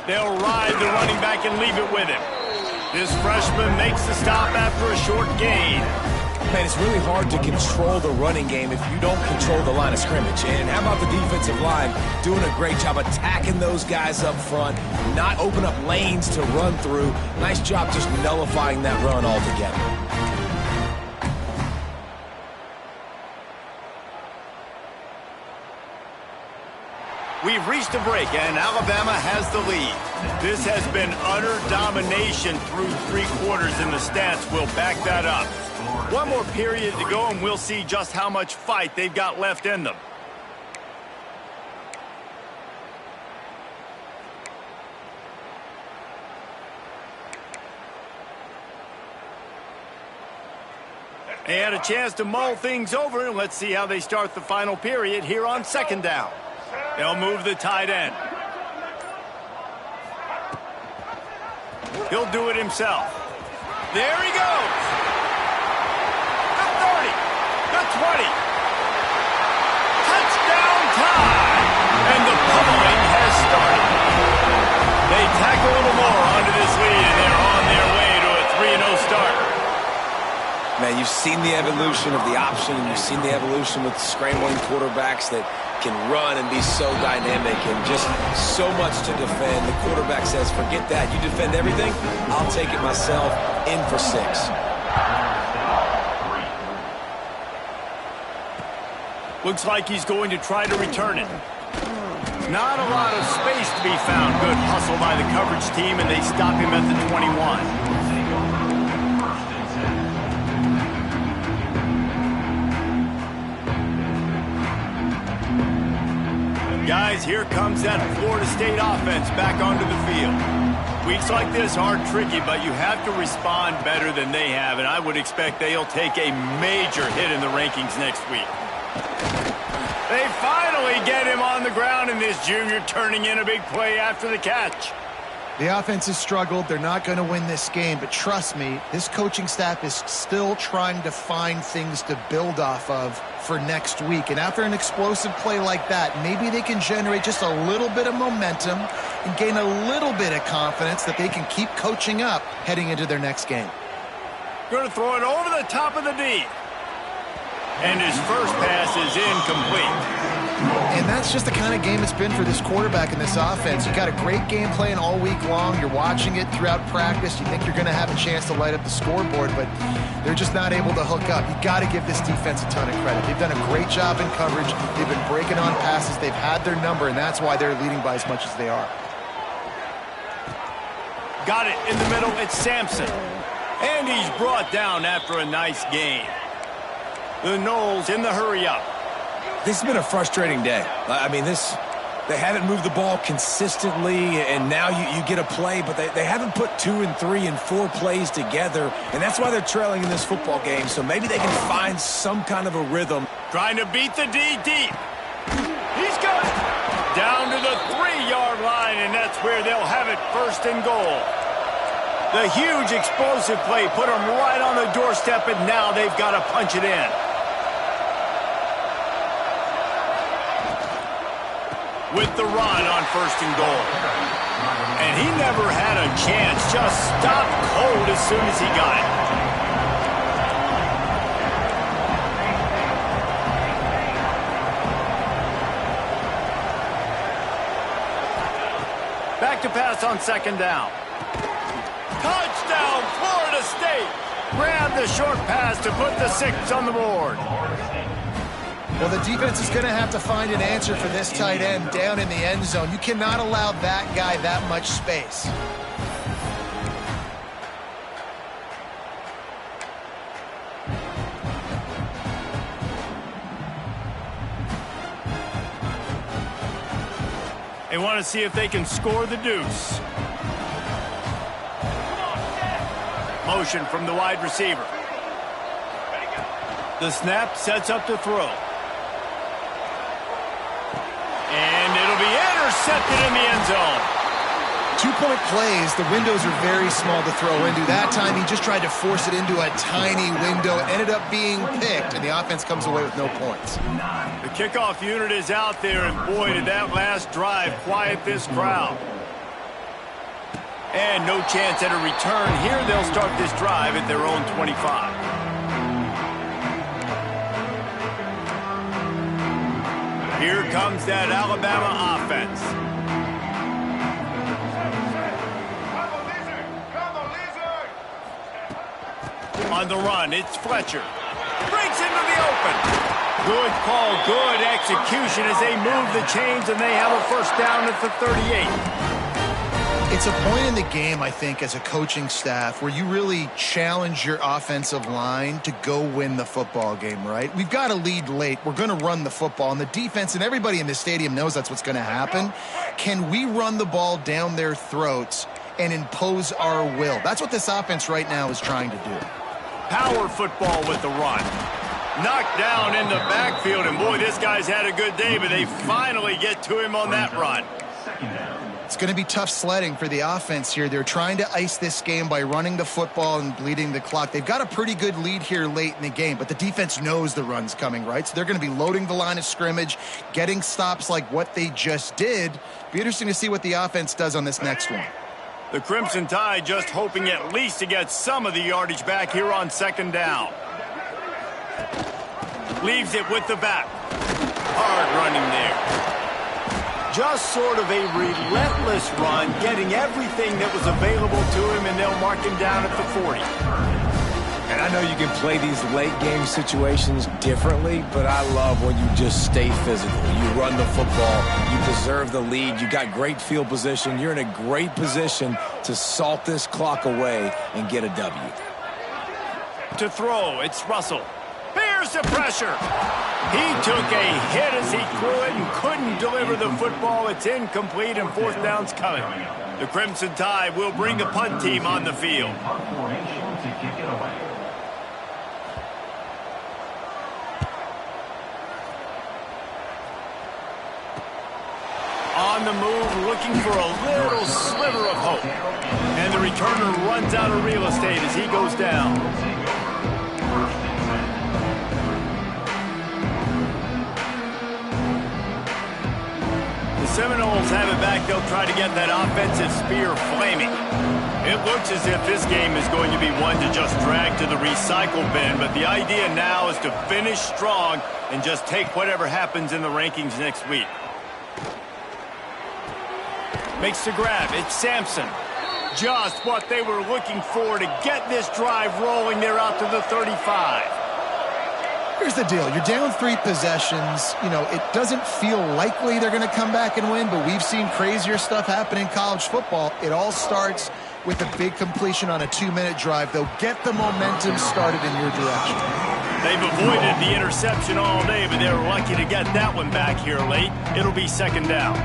They'll ride the running back and leave it with him. This freshman makes the stop after a short gain. Man, it's really hard to control the running game if you don't control the line of scrimmage. And how about the defensive line doing a great job attacking those guys up front, not open up lanes to run through. Nice job just nullifying that run altogether. We've reached a break, and Alabama has the lead. This has been utter domination through three quarters, and the stats will back that up. One more period to go, and we'll see just how much fight they've got left in them. They had a chance to mull things over, and let's see how they start the final period here on second down. They'll move the tight end. He'll do it himself. There he goes. The 30, the 20. Touchdown time. And the pummeling has started. They tack a little more onto this lead, and they're on their way to a 3-0 start. Man, you've seen the evolution of the option, and you've seen the evolution with scrambling quarterbacks that can run and be so dynamic and just so much to defend. The quarterback says, forget that. You defend everything, I'll take it myself. In for 6. Looks like he's going to try to return it. Not a lot of space to be found. Good hustle by the coverage team, and they stop him at the 21. Guys, here comes that Florida State offense back onto the field. Weeks like this are tricky, but you have to respond better than they have, and I would expect they'll take a major hit in the rankings next week. They finally get him on the ground, and this junior turning in a big play after the catch. The offense has struggled. They're not going to win this game, but trust me, this coaching staff is still trying to find things to build off of for next week. And after an explosive play like that, maybe they can generate just a little bit of momentum and gain a little bit of confidence that they can keep coaching up heading into their next game. Going to throw it over the top of the D. And his first pass is incomplete. And that's just the kind of game it's been for this quarterback in this offense. You've got a great game plan all week long. You're watching it throughout practice. You think you're going to have a chance to light up the scoreboard, but they're just not able to hook up. You've got to give this defense a ton of credit. They've done a great job in coverage. They've been breaking on passes. They've had their number, and that's why they're leading by as much as they are. Got it in the middle. It's Sampson. And he's brought down after a nice gain. The Noles in the hurry-up. This has been a frustrating day. I mean, they haven't moved the ball consistently, and now you get a play, but they haven't put 2 and 3 and 4 plays together, and that's why they're trailing in this football game. So maybe they can find some kind of a rhythm. Trying to beat the D deep. He's got it. Down to the 3-yard line, and that's where they'll have it, first and goal. The huge explosive play put them right on the doorstep, and now they've got to punch it in. With the run on first and goal. And he never had a chance, just stopped cold as soon as he got it. Back to pass on second down. Touchdown, Florida State. Grab the short pass to put the 6 on the board. Well, the defense is going to have to find an answer for this tight end down in the end zone. You cannot allow that guy that much space. They want to see if they can score the deuce. Motion from the wide receiver. The snap sets up to throw. And it'll be intercepted in the end zone. 2-point plays, the windows are very small to throw into. That time he just tried to force it into a tiny window. It ended up being picked, and the offense comes away with no points. The kickoff unit is out there, and boy, did that last drive quiet this crowd. And no chance at a return. Here they'll start this drive at their own 25. Here comes that Alabama offense. On the run, it's Fletcher. Breaks into the open. Good call, good execution as they move the chains, and they have a first down at the 38. It's a point in the game, I think, as a coaching staff where you really challenge your offensive line to go win the football game, right? We've got to lead late. We're going to run the football. And the defense and everybody in the stadium knows that's what's going to happen. Can we run the ball down their throats and impose our will? That's what this offense right now is trying to do. Power football with the run. Knocked down in the backfield, and boy, this guy's had a good day, but they finally get to him on that run. It's going to be tough sledding for the offense here. They're trying to ice this game by running the football and bleeding the clock. They've got a pretty good lead here late in the game, but the defense knows the run's coming, right? So they're going to be loading the line of scrimmage, getting stops like what they just did. Be interesting to see what the offense does on this next one. The Crimson Tide just hoping at least to get some of the yardage back here on second down. Leaves it with the back. Hard running there. Just sort of a relentless run, getting everything that was available to him, and they'll mark him down at the 40. And I know you can play these late game situations differently, but I love when you just stay physical. You run the football, you preserve the lead, you got great field position, you're in a great position to salt this clock away and get a W. To throw, it's Russell. Bears the pressure. He took a hit as he threw it and couldn't deliver the football. It's incomplete, and fourth down's coming. The Crimson Tide will bring the punt team on the field. On the move, looking for a little sliver of hope. And the returner runs out of real estate as he goes down. The Seminoles have it back. They'll try to get that offensive spear flaming. It looks as if this game is going to be one to just drag to the recycle bin, but the idea now is to finish strong and just take whatever happens in the rankings next week. Makes the grab. It's Sampson. Just what they were looking for to get this drive rolling. They're out to the 35. Here's the deal. You're down 3 possessions. You know, it doesn't feel likely they're going to come back and win, but we've seen crazier stuff happen in college football. It all starts with a big completion on a 2-minute drive. They'll get the momentum started in your direction. They've avoided the interception all day, but they were lucky to get that one back here late. It'll be second down.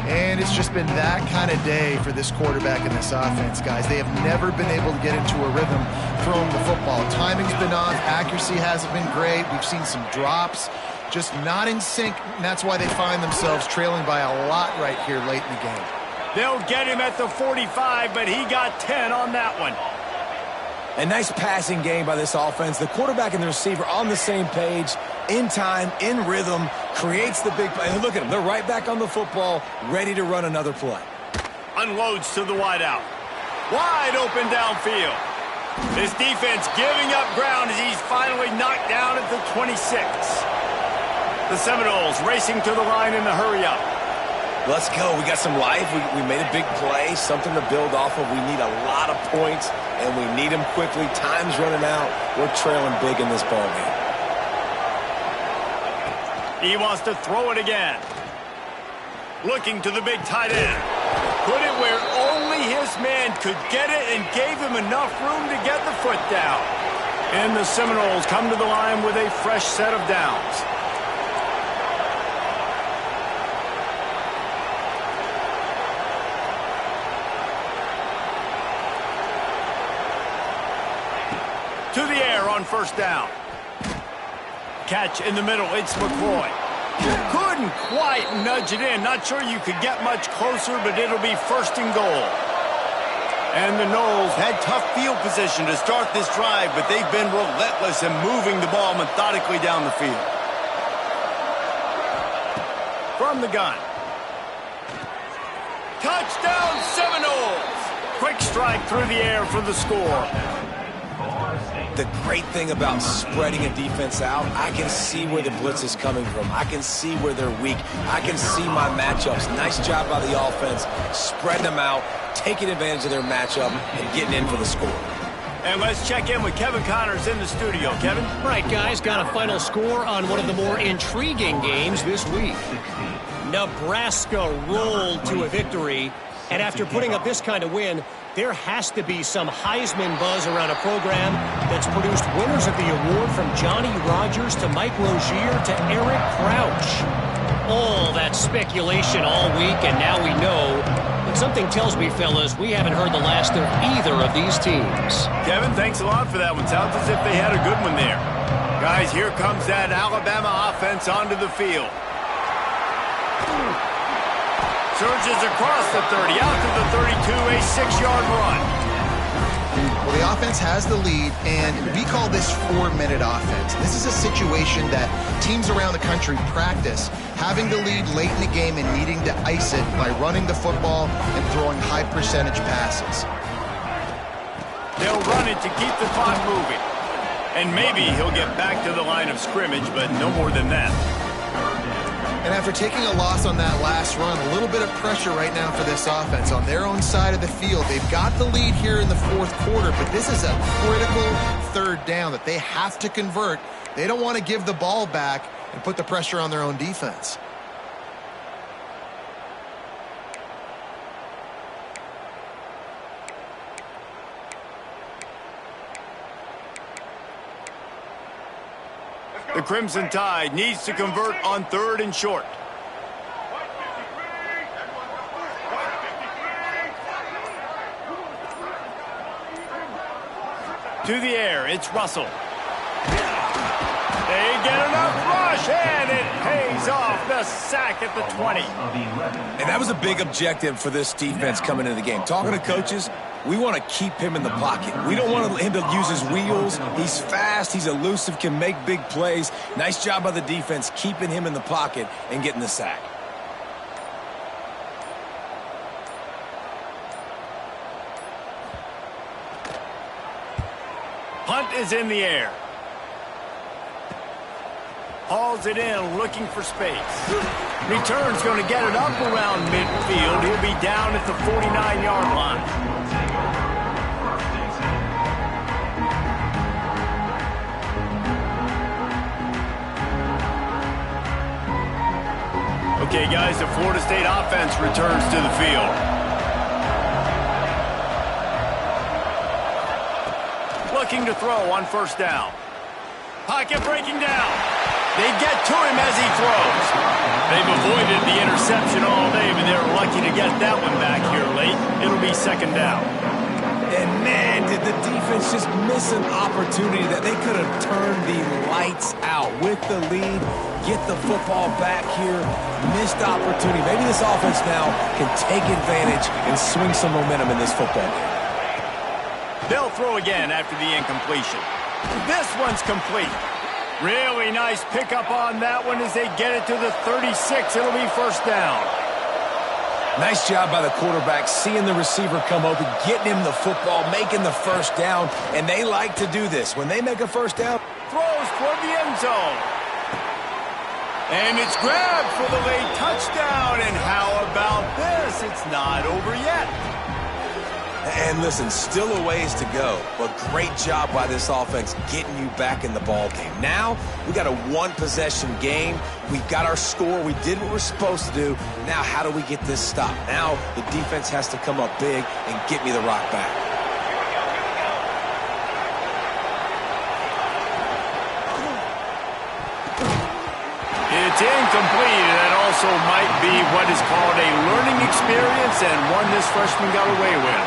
And it's just been that kind of day for this quarterback and this offense, guys. They have never been able to get into a rhythm throwing the football. Timing's been off. Accuracy hasn't been great. We've seen some drops, just not in sync, and that's why they find themselves trailing by a lot right here late in the game. They'll get him at the 45, but he got 10 on that one. A nice passing game by this offense. The quarterback and the receiver on the same page, in time, in rhythm, creates the big play. And look at them. They're right back on the football, ready to run another play. Unloads to the wideout. Wide open downfield. This defense giving up ground as he's finally knocked down at the 26. The Seminoles racing to the line in the hurry up. Let's go. We got some life. We made a big play, something to build off of. We need a lot of points, and we need them quickly. Time's running out. We're trailing big in this ball game. He wants to throw it again. Looking to the big tight end. Put it where only his man could get it and gave him enough room to get the foot down. And the Seminoles come to the line with a fresh set of downs. To the air on first down. Catch in the middle, it's McCoy. Couldn't quite nudge it in. Not sure you could get much closer, but it'll be first and goal. And the Noles had tough field position to start this drive, but they've been relentless in moving the ball methodically down the field. From the gun. Touchdown Seminoles! Quick strike through the air for the score. The great thing about spreading a defense out, I can see where the blitz is coming from. I can see where they're weak. I can see my matchups. Nice job by the offense, spreading them out, taking advantage of their matchup, and getting in for the score. And let's check in with Kevin Connors in the studio. Kevin? Right, guys, got a final score on one of the more intriguing games this week. Nebraska rolled to a victory, and after putting up this kind of win, there has to be some Heisman buzz around a program that's produced winners of the award from Johnny Rodgers to Mike Rozier to Eric Crouch. All that speculation all week, and now we know. But something tells me, fellas, we haven't heard the last of either of these teams. Kevin, thanks a lot for that one. Sounds as if they had a good one there. Guys, here comes that Alabama offense onto the field. Surges across the 30, out to the 32, a 6-yard run. Well, the offense has the lead, and we call this 4-minute offense. This is a situation that teams around the country practice, having the lead late in the game and needing to ice it by running the football and throwing high-percentage passes. They'll run it to keep the clock moving. And maybe he'll get back to the line of scrimmage, but no more than that. And after taking a loss on that last run, a little bit of pressure right now for this offense on their own side of the field. They've got the lead here in the fourth quarter, but this is a critical third down that they have to convert. They don't want to give the ball back and put the pressure on their own defense. The Crimson Tide needs to convert on third and short. To the air, it's Russell. They get enough rush, and it pays off. The sack at the 20. And that was a big objective for this defense coming into the game. Talking to coaches, we want to keep him in the pocket. We don't want him to use his wheels. He's fast, he's elusive, can make big plays. Nice job by the defense keeping him in the pocket and getting the sack. Punt is in the air. Hauls it in, looking for space. Return's going to get it up around midfield. He'll be down at the 49-yard line. Okay, guys, the Florida State offense returns to the field. Looking to throw on first down. Pocket breaking down. They get to him as he throws. They've avoided the interception all day, but they're lucky to get that one back here late. It'll be second down. And man, did the defense just miss an opportunity that they could have turned the lights out with the lead. Get the football back here. Missed opportunity. Maybe this offense now can take advantage and swing some momentum in this football game. They'll throw again after the incompletion. This one's complete. Really nice pickup on that one as they get it to the 36. It'll be first down. Nice job by the quarterback, seeing the receiver come open, getting him the football, making the first down, and they like to do this. When they make a first down, throws toward the end zone. And it's grabbed for the late touchdown. And how about this? It's not over yet. And listen, still a ways to go, but great job by this offense getting you back in the ball game. Now, we got a one-possession game. We got our score. We did what we're supposed to do. Now, how do we get this stopped? Now, the defense has to come up big and get me the rock back. It's incomplete, and that also might be what is called a learning experience and one this freshman got away with.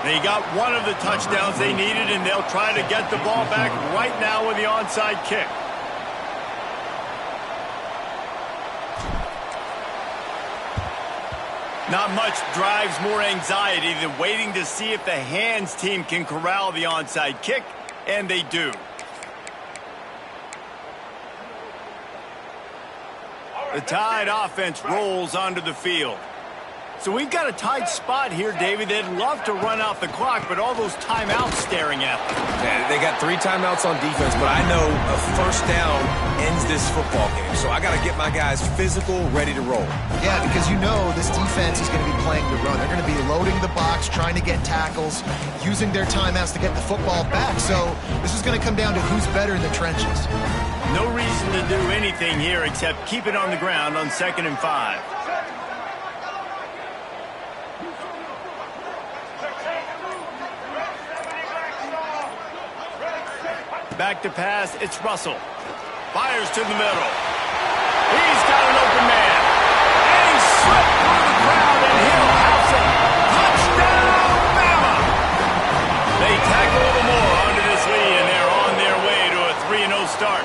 They got one of the touchdowns they needed, and they'll try to get the ball back right now with the onside kick. Not much drives more anxiety than waiting to see if the hands team can corral the onside kick, and they do. The Tide offense rolls onto the field. So we've got a tight spot here, David. They'd love to run out the clock, but all those timeouts staring at them. Yeah, they got 3 timeouts on defense, but I know a first down ends this football game. So I got to get my guys physical, ready to roll. Yeah, because you know this defense is going to be playing the run. They're going to be loading the box, trying to get tackles, using their timeouts to get the football back. So this is going to come down to who's better in the trenches. No reason to do anything here except keep it on the ground on 2nd and 5. Back to pass, it's Russell. Fires to the middle. He's got an open man. And he's slipped through the crowd, and he'll house it. Touchdown, Bama! They tackle a little more onto this lead, and they're on their way to a 3-0 start.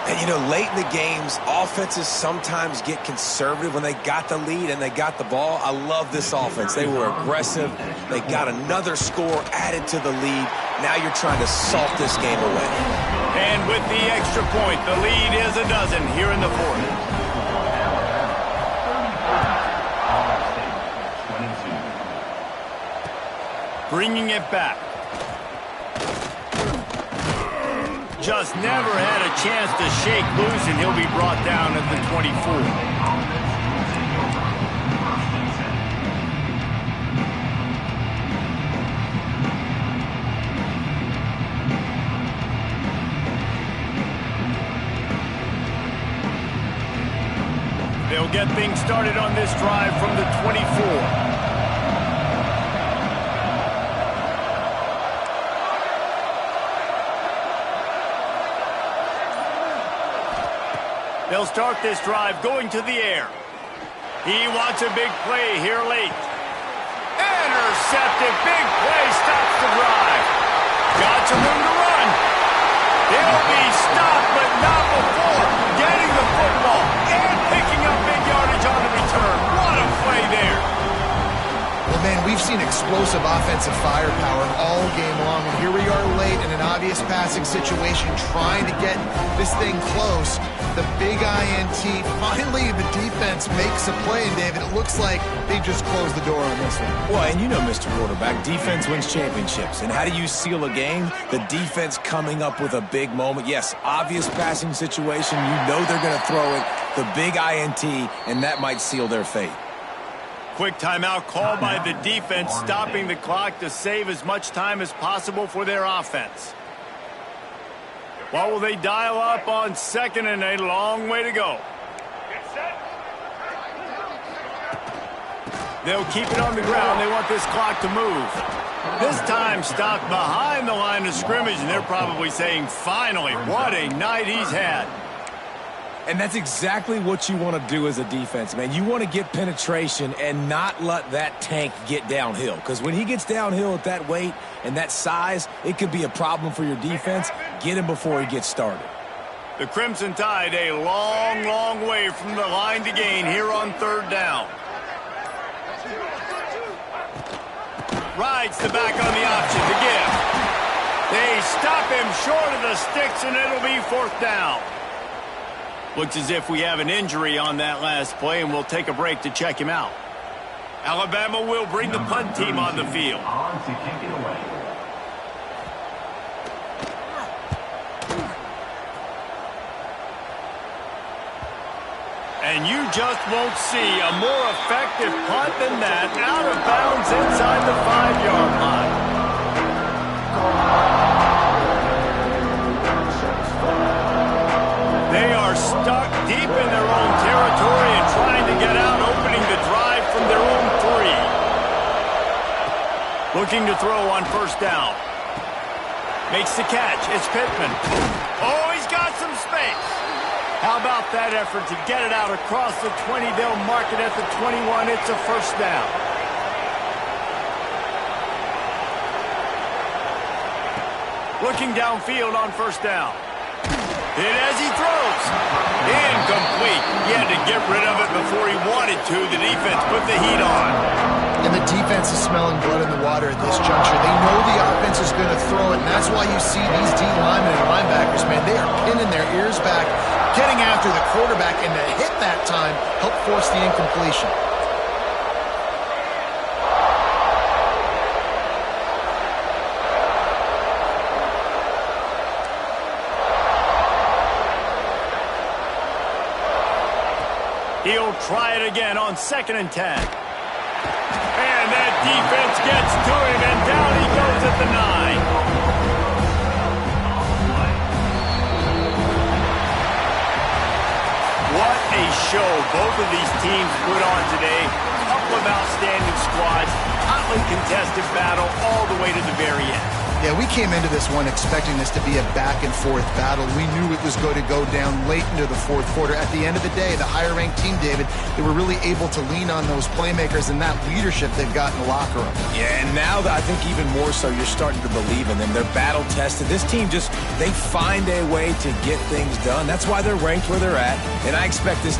And, you know, late in the games, offenses sometimes get conservative when they got the lead and they got the ball. I love this offense. They were aggressive. They got another score added to the lead. Now you're trying to salt this game away. And with the extra point, the lead is a dozen here in the 4th. Bringing it back. Just never had a chance to shake loose, and he'll be brought down at the 24. They'll get things started on this drive from the 24. They'll start this drive going to the air. He wants a big play here late. Intercepted. Big play stops the drive. Got some room to run. He'll be stopped, but not before getting the football and picking up big yardage on the return. What a play there. Well, man, we've seen explosive offensive firepower all game long. And here we are late in an obvious passing situation, trying to get this thing close. The big INT. Finally, the defense makes a play, and David, it looks like they just closed the door on this one. Well, and you know, Mr. Quarterback, defense wins championships. And how do you seal a game? The defense coming up with a big moment. Yes, obvious passing situation. You know they're going to throw it. The big INT, and that might seal their fate. Quick timeout called by the defense, stopping the clock to save as much time as possible for their offense. What will they dial up on 2nd and a long way to go? They'll keep it on the ground. They want this clock to move. This time stopped behind the line of scrimmage, and they're probably saying, finally, what a night he's had. And that's exactly what you want to do as a defense, man. You want to get penetration and not let that tank get downhill. Because when he gets downhill at that weight and that size, it could be a problem for your defense. Get him before he gets started. The Crimson Tide a long, long way from the line to gain here on 3rd down. Rides the back on the option to give. They stop him short of the sticks, and it'll be 4th down. Looks as if we have an injury on that last play, and we'll take a break to check him out. Alabama will bring the punt team on the field. And you just won't see a more effective punt than that, out of bounds inside the 5-yard line. They are stuck deep in their own territory and trying to get out, opening the drive from their own 3. Looking to throw on first down. Makes the catch. It's Pittman. Oh, he's got some space. How about that effort to get it out across the 20? They'll mark it at the 21. It's a first down. Looking downfield on first down. Hit as he throws. Incomplete. He had to get rid of it before he wanted to. The defense put the heat on. And the defense is smelling blood in the water at this juncture. They know the offense is going to throw it, and that's why you see these D linemen and linebackers, man, they are pinning their ears back, getting after the quarterback, and the hit that time helped force the incompletion. He'll try it again on 2nd and 10. And that defense gets to him, and down he goes at the 9. What a show both of these teams put on today. Couple of outstanding squads, hotly contested battle all the way to the very end. Yeah, we came into this one expecting this to be a back-and-forth battle. We knew it was going to go down late into the fourth quarter. At the end of the day, the higher-ranked team, David, they were really able to lean on those playmakers and that leadership they've got in the locker room. Yeah, and now I think even more so, you're starting to believe in them. They're battle-tested. This team they find a way to get things done. That's why they're ranked where they're at, and I expect this